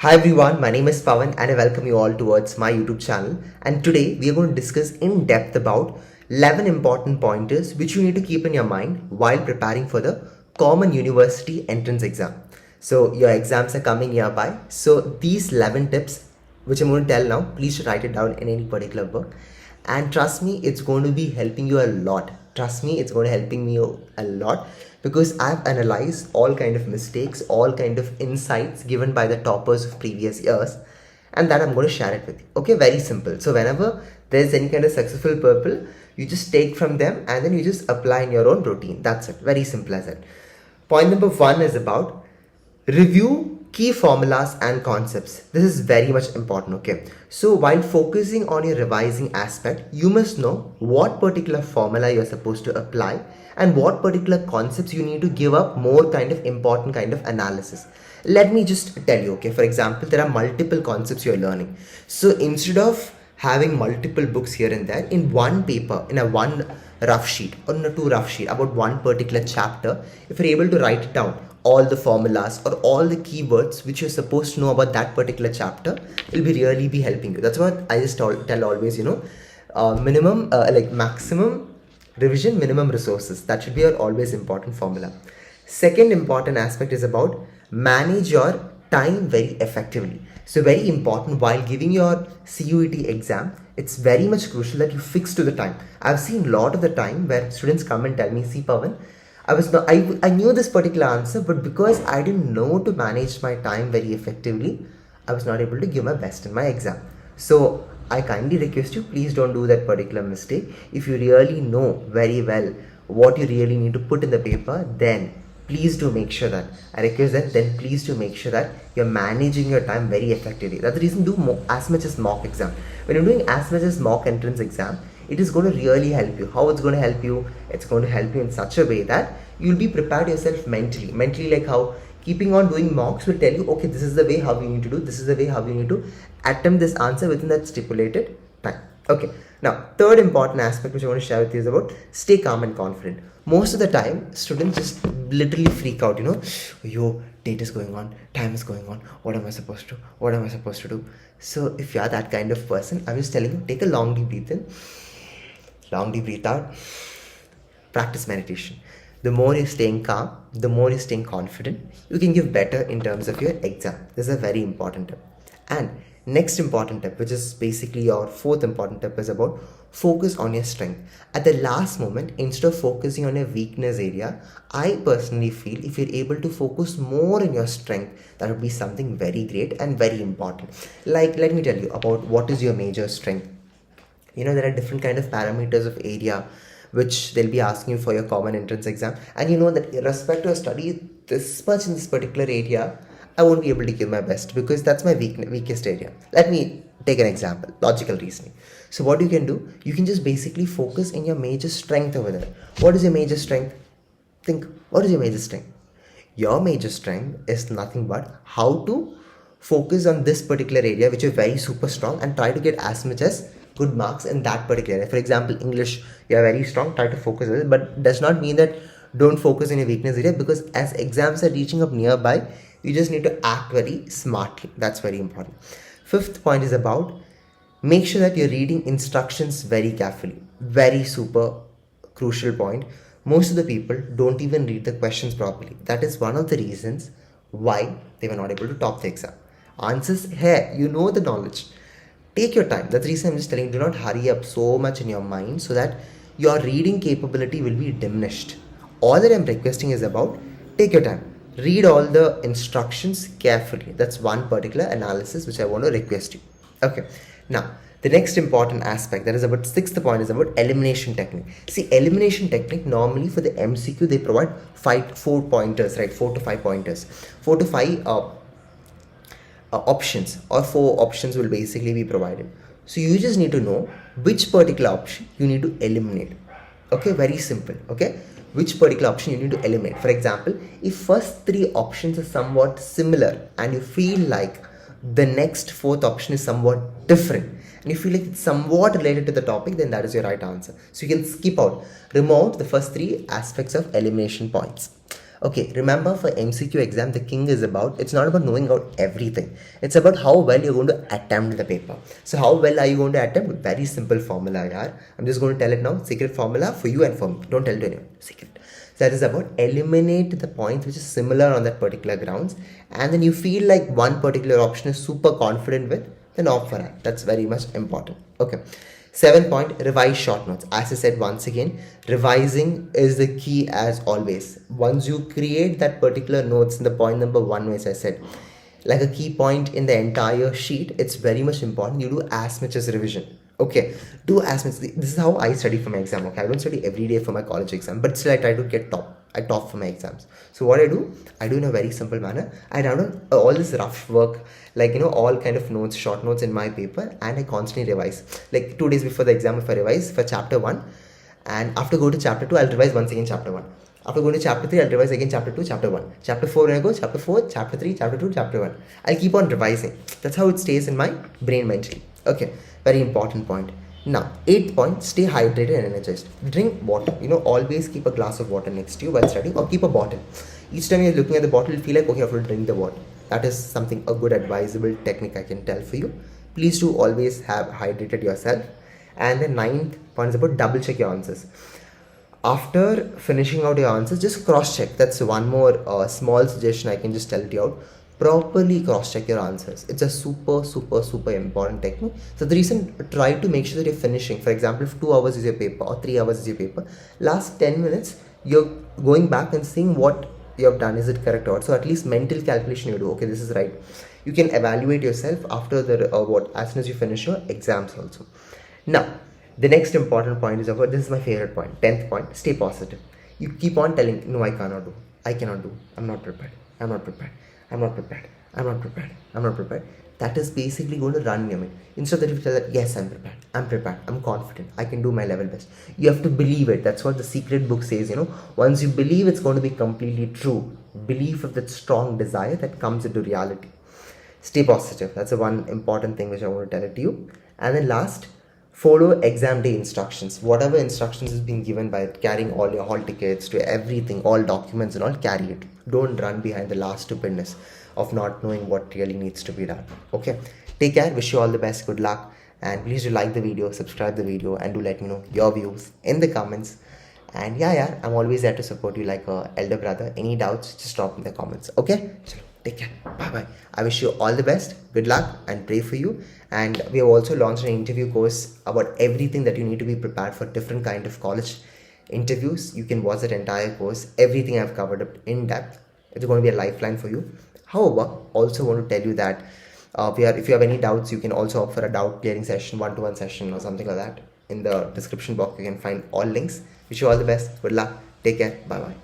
Hi everyone, my name is Pawan and I welcome you all towards my YouTube channel. And today we are going to discuss in depth about 11 important pointers which you need to keep in your mind while preparing for the common university entrance exam. So your exams are coming nearby. So these 11 tips which I'm going to tell now, please write it down in any particular book. And trust me, it's going to be helping you a lot. Trust me, it's going to helping me a lot because I've analyzed all kind of mistakes, all kind of insights given by the toppers of previous years, and that I'm going to share it with you. Okay, very simple. So whenever there's any kind of successful purple, you just take from them and then you just apply in your own routine. That's it. Very simple as it. Point number 1 is about review key formulas and concepts. This is very much important. Okay, so while focusing on your revising aspect, you must know what particular formula you're supposed to apply and what particular concepts you need to give up more kind of important kind of analysis. Let me just tell you. Okay, for example, there are multiple concepts you're learning, so instead of having multiple books here and there, in one paper, in a one rough sheet or in a two rough sheet about one particular chapter, if you're able to write it down, all the formulas or all the keywords which you're supposed to know about that particular chapter, will be really be helping you. That's what I just tell always, minimum like maximum revision, minimum resources. That should be your always important formula. Second important aspect is about manage your time very effectively. So very important while giving your CUET exam, it's very much crucial that you fix to the time. I've seen a lot of the time where students come and tell me, see Pawan, I knew this particular answer, but because I didn't know to manage my time very effectively, I was not able to give my best in my exam. So I kindly request you, please don't do that particular mistake. If you really know very well what you really need to put in the paper, then please do make sure that, I request that, then please do make sure that you're managing your time very effectively. That's the reason do as much as mock exam. When you're doing as much as mock entrance exam, it is going to really help you. How it's going to help you? It's going to help you in such a way that you'll be prepared yourself mentally. Mentally, like how keeping on doing mocks will tell you, okay, this is the way how you need to do, this is the way how you need to attempt this answer within that stipulated time. Okay, now third important aspect which I want to share with you is about stay calm and confident. Most of the time, students just literally freak out, yo, date is going on, time is going on, what am I supposed to do? What am I supposed to do? So if you are that kind of person, I'm just telling you, take a long deep breath in, long deep breath out, practice meditation. The more you're staying calm, the more you're staying confident, you can give better in terms of your exam. This is a very important tip. And next important tip, which is basically your fourth important tip, is about focus on your strength. At the last moment, instead of focusing on your weakness area, I personally feel if you're able to focus more on your strength, that would be something very great and very important. Like, let me tell you about what is your major strength. There are different kind of parameters of area which they'll be asking you for your common entrance exam, and you know that irrespective of study this much in this particular area, I won't be able to give my best because that's my weakest area. Let me take an example, logical reasoning. So what you can do, you can just basically focus in your major strength over there. What is your major strength? Think, what is your major strength? Your major strength is nothing but how to focus on this particular area which is very super strong and try to get as much as good marks in that particular area. For example, English, you are very strong, try to focus on it, but does not mean that don't focus in your weakness area, because as exams are reaching up nearby, you just need to act very smartly. That's very important. Fifth point is about make sure that you're reading instructions very carefully. Very super crucial point. Most of the people don't even read the questions properly. That is one of the reasons why they were not able to top the exam. Answers here, you know the knowledge. Take your time. That's the reason I'm just telling you, do not hurry up so much in your mind so that your reading capability will be diminished. All that I'm requesting is about take your time. Read all the instructions carefully. That's one particular analysis which I want to request you. Okay. Now, the next important aspect, that is about sixth point, is about elimination technique. See, elimination technique, normally for the MCQ, they provide 4 pointers, right? 4 to 5 pointers. 4 to 5 options, or 4 options will basically be provided. So you just need to know which particular option you need to eliminate. Okay, very simple. Okay, which particular option you need to eliminate. For example, if first 3 options are somewhat similar and you feel like the next 4th option is somewhat different and you feel like it's somewhat related to the topic, then that is your right answer. So you can skip out, remove the first 3 aspects of elimination points. Okay, remember for MCQ exam, the king is about, it's not about knowing out everything. It's about how well you're going to attempt the paper. So how well are you going to attempt? Very simple formula, yaar. I'm just going to tell it now. Secret formula for you and for me. Don't tell it to anyone. Secret. So that is about eliminate the points which is similar on that particular grounds. And then you feel like one particular option is super confident with, then opt for that. That's very much important. Okay. 7 point, revise short notes. As I said once again, revising is the key as always. Once you create that particular notes in the point number 1, as I said, like a key point in the entire sheet, it's very much important you do as much as revision. Okay, do as much. This is how I study for my exam. Okay, I don't study every day for my college exam, but still I try to get top. I top for my exams. So what I do in a very simple manner. I download all this rough work, like all kind of notes, short notes in my paper, and I constantly revise. Like 2 days before the exam, if I revise for chapter 1, and after go to chapter 2, I'll revise once again chapter 1. After going to chapter 3, I'll revise again chapter 2, chapter 1. Chapter 4, when I go, chapter 4, chapter 3, chapter 2, chapter 1. I'll keep on revising. That's how it stays in my brain mentally. Okay, very important point. Now, 8 point, stay hydrated and energized. Drink water. Always keep a glass of water next to you while studying, or keep a bottle. Each time you're looking at the bottle, you feel like, okay, I have to drink the water. That is something, a good advisable technique I can tell for you. Please do always have hydrated yourself. And the 9th point is about double check your answers. After finishing out your answers, just cross check. That's one more small suggestion I can just tell you out. Properly cross check your answers. It's a super important technique. So the reason, try to make sure that you're finishing. For example, if 2 hours is your paper or 3 hours is your paper, last 10 minutes you're going back and seeing what you have done. Is it correct or so? At least mental calculation you do. Okay, this is right. You can evaluate yourself after the as soon as you finish your exams also. Now, the next important point is about, this is my favorite point, 10th point, stay positive. You keep on telling, no, I cannot do, I cannot do, I'm not prepared, I'm not prepared, I'm not prepared, I'm not prepared, I'm not prepared. That is basically going to run your mind. Instead that you tell that, yes, I'm prepared, I'm confident, I can do my level best. You have to believe it. That's what the secret book says, Once you believe it's going to be completely true, belief of that strong desire that comes into reality. Stay positive. That's the one important thing which I want to tell it to you. And then last, follow exam day instructions. Whatever instructions is being given by carrying all your hall tickets to everything, all documents and all, carry it. Don't run behind the last stupidness of not knowing what really needs to be done. Okay, take care, wish you all the best, good luck, and please do like the video, subscribe the video, and do let me know your views in the comments. And yeah, I'm always there to support you like a elder brother. Any doubts, just drop in the comments. Okay, take care, bye. I wish you all the best, good luck, and pray for you. And we have also launched an interview course about everything that you need to be prepared for different kind of college interviews. You can watch that entire course. Everything I've covered up in depth. It's going to be a lifeline for you. However, also want to tell you that if you have any doubts, you can also opt for a doubt clearing session, one-to-one session or something like that. In the description box, you can find all links. Wish you all the best, good luck, take care, bye.